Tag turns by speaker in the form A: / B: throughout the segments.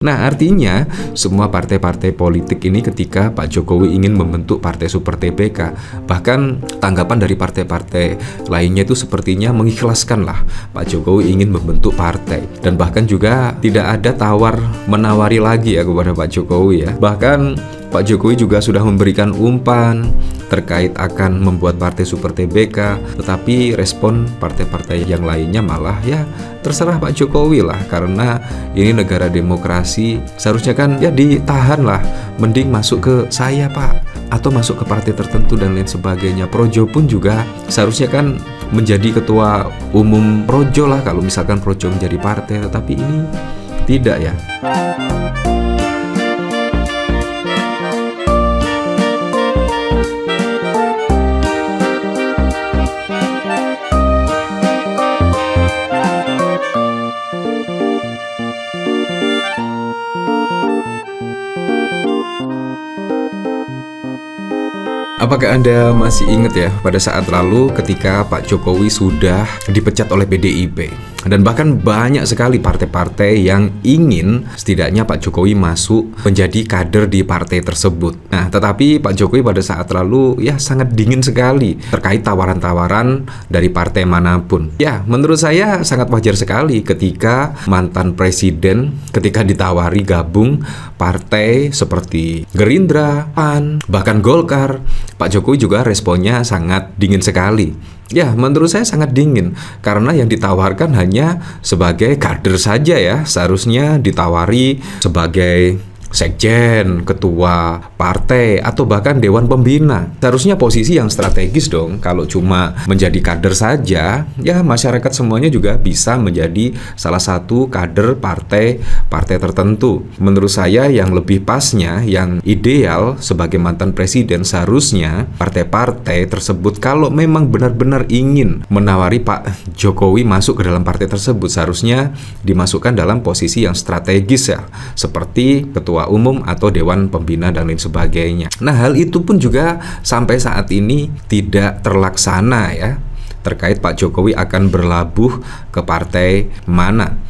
A: Nah, artinya semua partai-partai politik ini ketika Pak Jokowi ingin membentuk partai Super TBK, bahkan tanggapan dari partai-partai lainnya itu sepertinya mengikhlaskan lah Pak Jokowi ingin membentuk partai, dan bahkan juga tidak ada menawari lagi ya kepada Pak Jokowi ya. Bahkan Pak Jokowi juga sudah memberikan umpan terkait akan membuat partai Super TBK, tetapi respon partai-partai yang lainnya malah ya terserah Pak Jokowi lah, karena ini negara demokrasi, seharusnya kan ya ditahan lah, mending masuk ke saya Pak, atau masuk ke partai tertentu dan lain sebagainya. Projo pun juga seharusnya kan menjadi ketua umum Projo lah kalau misalkan Projo menjadi partai, tetapi ini tidak ya. Apakah Anda masih ingat ya pada saat lalu ketika Pak Jokowi sudah dipecat oleh PDIP, dan bahkan banyak sekali partai-partai yang ingin setidaknya Pak Jokowi masuk menjadi kader di partai tersebut. Nah, tetapi Pak Jokowi pada saat lalu ya sangat dingin sekali terkait tawaran-tawaran dari partai manapun. Ya, menurut saya sangat wajar sekali ketika mantan presiden ketika ditawari gabung partai seperti Gerindra, PAN, bahkan Golkar, Pak Jokowi juga responnya sangat dingin sekali. Ya, menurut saya sangat dingin, karena yang ditawarkan hanya sebagai kader saja ya. Seharusnya ditawari sebagai sekjen, ketua partai, atau bahkan dewan pembina. Seharusnya posisi yang strategis dong. Kalau cuma menjadi kader saja, ya masyarakat semuanya juga bisa menjadi salah satu kader partai tertentu. Menurut saya yang lebih pasnya, yang ideal sebagai mantan presiden, seharusnya partai-partai tersebut kalau memang benar-benar ingin menawari Pak Jokowi masuk ke dalam partai tersebut, seharusnya dimasukkan dalam posisi yang strategis ya, seperti ketua umum atau dewan pembina dan lain sebagainya. Nah, hal itu pun juga sampai saat ini tidak terlaksana ya, terkait Pak Jokowi akan berlabuh ke partai mana.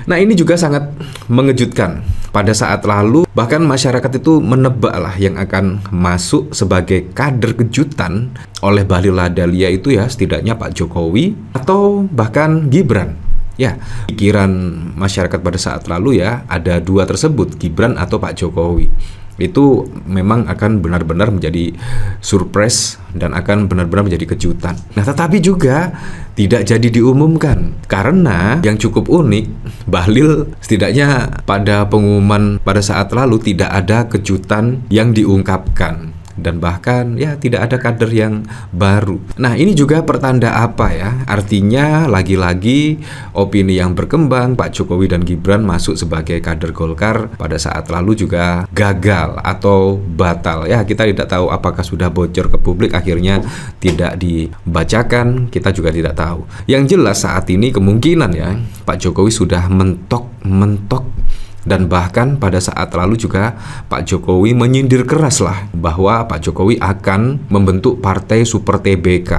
A: Nah, ini juga sangat mengejutkan. Pada saat lalu bahkan masyarakat itu menebak lah yang akan masuk sebagai kader kejutan oleh Bahlil Lahadalia itu ya setidaknya Pak Jokowi atau bahkan Gibran. Ya, pikiran masyarakat pada saat lalu ya ada dua tersebut, Gibran atau Pak Jokowi. Itu memang akan benar-benar menjadi surprise dan akan benar-benar menjadi kejutan. Nah, tetapi juga tidak jadi diumumkan, karena yang cukup unik, Bahlil setidaknya pada pengumuman pada saat lalu tidak ada kejutan yang diungkapkan. Dan bahkan ya tidak ada kader yang baru. Nah, ini juga pertanda apa ya? Artinya lagi-lagi opini yang berkembang Pak Jokowi dan Gibran masuk sebagai kader Golkar pada saat lalu juga gagal atau batal. Ya, kita tidak tahu apakah sudah bocor ke publik, akhirnya tidak dibacakan, kita juga tidak tahu. Yang jelas saat ini kemungkinan ya Pak Jokowi sudah mentok, dan bahkan pada saat lalu juga Pak Jokowi menyindir keras lah bahwa Pak Jokowi akan membentuk partai Super TBK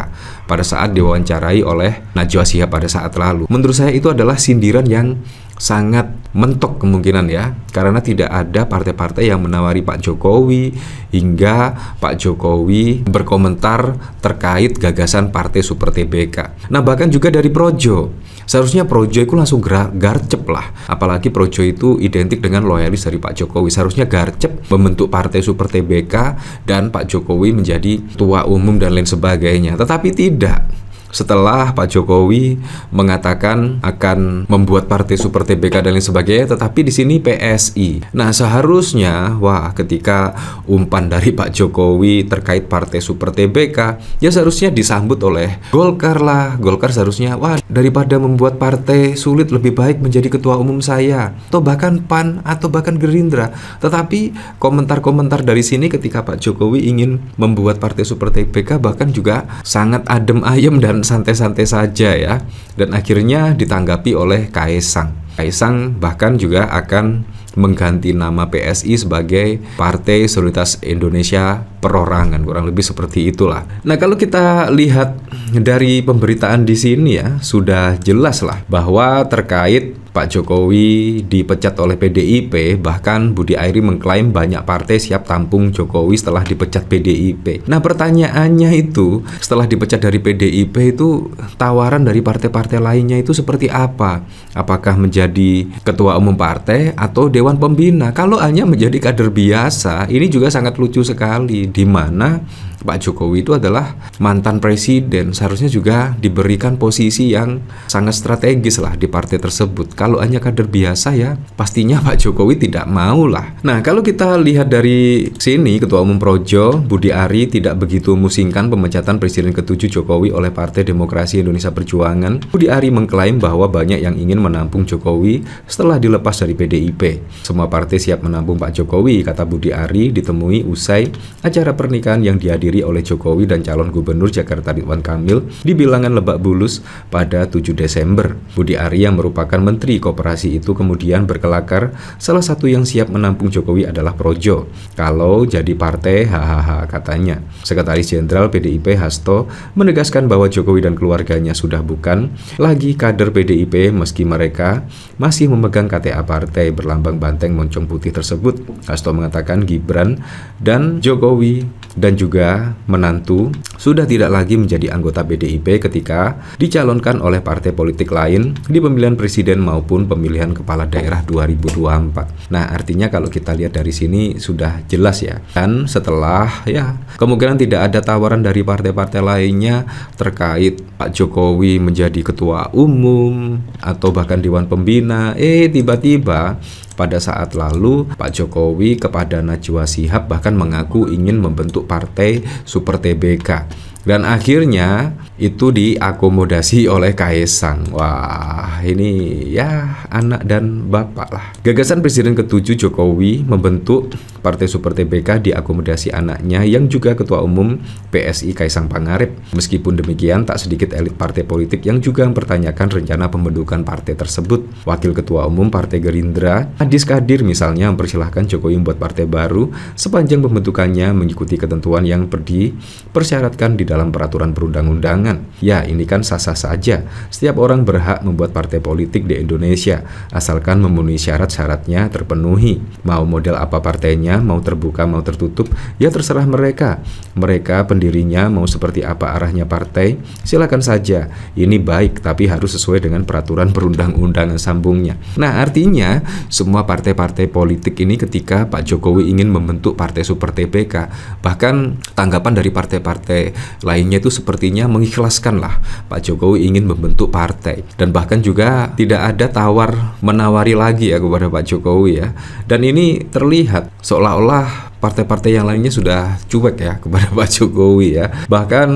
A: pada saat diwawancarai oleh Najwa Shihab pada saat lalu. Menurut saya itu adalah sindiran yang sangat mentok kemungkinan ya, karena tidak ada partai-partai yang menawari Pak Jokowi hingga Pak Jokowi berkomentar terkait gagasan partai Super TBK. Nah, bahkan juga dari Projo, seharusnya Projo itu langsung garcep lah, apalagi Projo itu identik dengan loyalis dari Pak Jokowi. Seharusnya garcep membentuk partai Super TBK dan Pak Jokowi menjadi ketua umum dan lain sebagainya, tetapi tidak. Setelah Pak Jokowi mengatakan akan membuat partai Super TBK dan lain sebagainya, tetapi di sini PSI. Nah, seharusnya ketika umpan dari Pak Jokowi terkait partai Super TBK, ya seharusnya disambut oleh Golkar lah. Golkar seharusnya daripada membuat partai sulit, lebih baik menjadi ketua umum saya, atau bahkan PAN atau bahkan Gerindra. Tetapi komentar-komentar dari sini ketika Pak Jokowi ingin membuat partai Super TBK bahkan juga sangat adem ayem dan santai-santai saja ya, dan akhirnya ditanggapi oleh Kaesang bahkan juga akan mengganti nama PSI sebagai Partai Solidaritas Indonesia Perorangan, kurang lebih seperti itulah. Nah, kalau kita lihat dari pemberitaan di sini ya, sudah jelas lah bahwa terkait Pak Jokowi dipecat oleh PDIP, bahkan Budi Airi mengklaim banyak partai siap tampung Jokowi setelah dipecat PDIP. Nah, pertanyaannya itu, setelah dipecat dari PDIP itu tawaran dari partai-partai lainnya itu seperti apa? Apakah menjadi ketua umum partai atau dewan pembina? Kalau hanya menjadi kader biasa, ini juga sangat lucu sekali, di mana Pak Jokowi itu adalah mantan presiden, seharusnya juga diberikan posisi yang sangat strategis lah di partai tersebut. Kalau hanya kader biasa ya pastinya Pak Jokowi tidak mau lah. Nah, kalau kita lihat dari sini, Ketua Umum Projo Budi Ari tidak begitu memusingkan pemecatan Presiden ke-7 Jokowi oleh Partai Demokrasi Indonesia Perjuangan. Budi Ari mengklaim bahwa banyak yang ingin menampung Jokowi setelah dilepas dari PDIP. Semua partai siap menampung Pak Jokowi, kata Budi Ari ditemui usai acara pernikahan yang dihadiri oleh Jokowi dan calon gubernur Jakarta Ridwan Kamil di Bilangan Lebak Bulus pada 7 Desember. Budi Ari yang merupakan Menteri Koperasi itu kemudian berkelakar, salah satu yang siap menampung Jokowi adalah Projo. Kalau jadi partai, hahaha, katanya. Sekretaris Jenderal PDIP Hasto menegaskan bahwa Jokowi dan keluarganya sudah bukan lagi kader PDIP meski mereka masih memegang KTA partai berlambang banteng moncong putih tersebut. Hasto mengatakan Gibran dan Jokowi dan juga menantu sudah tidak lagi menjadi anggota PDIP ketika dicalonkan oleh partai politik lain di pemilihan presiden maupun pemilihan kepala daerah 2024. Nah, artinya kalau kita lihat dari sini sudah jelas ya. Dan setelah ya kemungkinan tidak ada tawaran dari partai-partai lainnya terkait Pak Jokowi menjadi ketua umum atau bahkan dewan pembina, tiba-tiba pada saat lalu Pak Jokowi kepada Najwa Shihab bahkan mengaku ingin membentuk partai Super TBK. Dan akhirnya itu diakomodasi oleh Kaesang. Wah, ini ya anak dan bapak lah. Gagasan Presiden ke-7 Jokowi membentuk Partai Super TBK diakomodasi anaknya yang juga Ketua Umum PSI Kaesang Pangarep. Meskipun demikian, tak sedikit elit partai politik yang juga mempertanyakan rencana pembentukan partai tersebut. Wakil Ketua Umum Partai Gerindra, Adis Kadir misalnya, mempersilahkan Jokowi membuat partai baru sepanjang pembentukannya mengikuti ketentuan yang dipersyaratkan di dalam peraturan perundang-undangan. Ya, ini kan sah-sah saja. Setiap orang berhak membuat partai politik di Indonesia, asalkan memenuhi syarat-syaratnya terpenuhi. Mau model apa partainya, mau terbuka, mau tertutup, ya terserah mereka. Mereka pendirinya mau seperti apa arahnya partai, silakan saja. Ini baik, tapi harus sesuai dengan peraturan perundang-undangan sambungnya. Nah, artinya semua partai-partai politik ini ketika Pak Jokowi ingin membentuk partai Super TBK, bahkan tanggapan dari partai-partai lainnya itu sepertinya mengikhlaskan lah Pak Jokowi ingin membentuk partai, dan bahkan juga tidak ada tawar-menawari lagi ya kepada Pak Jokowi ya. Dan ini terlihat seolah-olah partai-partai yang lainnya sudah cuek ya kepada Pak Jokowi ya. Bahkan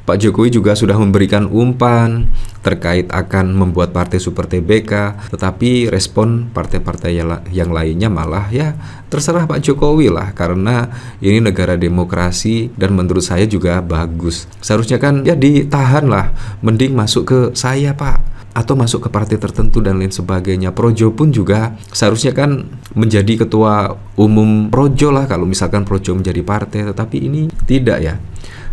A: Pak Jokowi juga sudah memberikan umpan terkait akan membuat partai Super TBK, tetapi respon partai-partai yang lainnya malah ya terserah Pak Jokowi lah, karena ini negara demokrasi dan menurut saya juga bagus. Seharusnya kan ya ditahan lah, mending masuk ke saya Pak, atau masuk ke partai tertentu dan lain sebagainya. Projo pun juga seharusnya kan menjadi ketua umum Projo lah kalau misalkan Projo menjadi partai, tetapi ini tidak ya.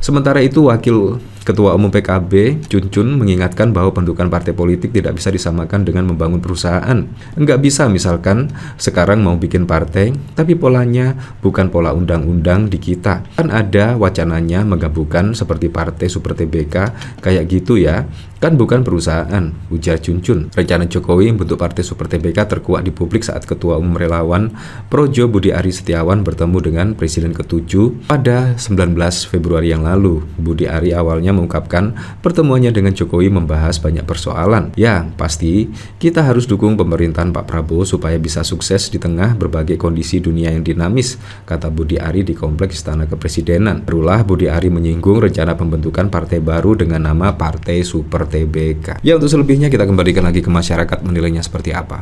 A: Sementara itu, Wakil Ketua Umum PKB, Cun mengingatkan bahwa pembentukan partai politik tidak bisa disamakan dengan membangun perusahaan. Enggak bisa misalkan sekarang mau bikin partai, tapi polanya bukan pola undang-undang di kita. Kan ada wacananya menggabungkan seperti partai Super TBK, kayak gitu ya. Kan bukan perusahaan, ujar Cun. Rencana Jokowi membentuk partai Super TBK terkuak di publik saat Ketua Umum Relawan Projo Budi Ari Setiawan bertemu dengan Presiden ke-7 pada 19 Februari yang lalu. Budi Ari awalnya mengungkapkan pertemuannya dengan Jokowi membahas banyak persoalan. Ya, pasti kita harus dukung pemerintahan Pak Prabowo supaya bisa sukses di tengah berbagai kondisi dunia yang dinamis, kata Budi Ari di Kompleks Istana Kepresidenan. Barulah Budi Ari menyinggung rencana pembentukan partai baru dengan nama Partai Super TBK. Ya, untuk selebihnya kita kembalikan lagi ke masyarakat menilainya seperti apa.